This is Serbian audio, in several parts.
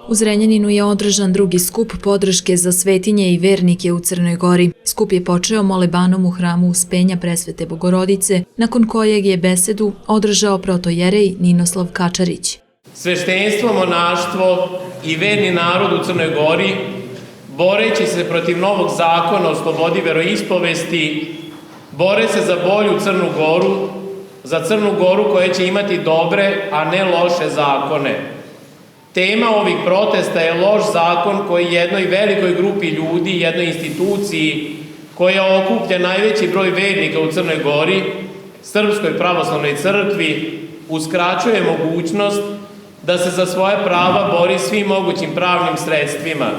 U Zrenjaninu je održan drugi skup podrške za svetinje i vernike u Crnoj Gori. Skup je počeo molebanom u hramu Uspenja Presvete Bogorodice, nakon kojeg je besedu održao protojerej Ninoslav Kačarić. Sveštenstvo, monaštvo i verni narod u Crnoj Gori, boreći se protiv novog zakona o slobodi veroispovesti, bore se za bolju Crnu Goru, za Crnu Goru koja će imati dobre, a ne loše zakone. Tema ovih protesta je loš zakon koji jednoj velikoj grupi ljudi, jednoj instituciji koja okuplja najveći broj vernika u Crnoj Gori, Srpskoj pravoslavnoj crkvi, uskraćuje mogućnost da se za svoja prava bori svim mogućim pravnim sredstvima.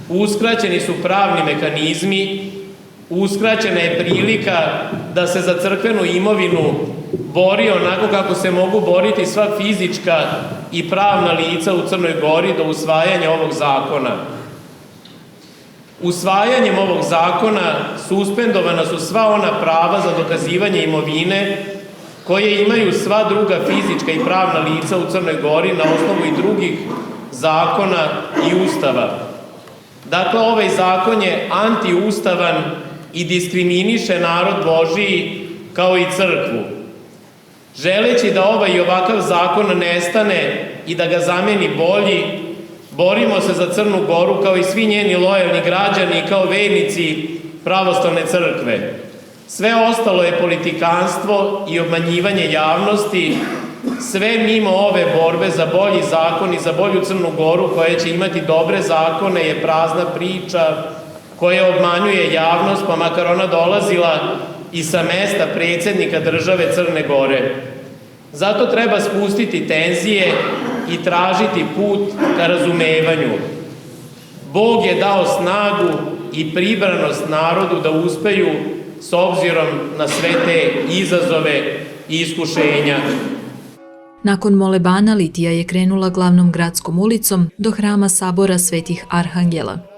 Uskraćeni su pravni mehanizmi, uskraćena je prilika da se za crkvenu imovinu bori onako kako se mogu boriti sva fizička i pravna lica u Crnoj Gori do usvajanja ovog zakona. Usvajanjem ovog zakona suspendovana su sva ona prava za dokazivanje imovine koje imaju sva druga fizička i pravna lica u Crnoj Gori na osnovu i drugih zakona i ustava. Dakle, ovaj zakon je antiustavan i diskriminiše narod Božiji kao i crkvu. Želeći da ovaj i ovakav zakon nestane i da ga zameni bolji, borimo se za Crnu Goru kao i svi njeni lojalni građani i kao vernici pravoslavne crkve. Sve ostalo je politikanstvo i obmanjivanje javnosti, sve mimo ove borbe za bolji zakon i za bolju Crnu Goru koja će imati dobre zakone je prazna priča koja obmanjuje javnost, pa makar ona dolazila i sa mesta predsjednika države Crne Gore. Zato treba spustiti tenzije i tražiti put ka razumevanju. Bog je dao snagu i pribranost narodu da uspeju s obzirom na sve te izazove i iskušenja. Nakon molebana litija je krenula glavnom gradskom ulicom do hrama Sabora Svetih Arhangela.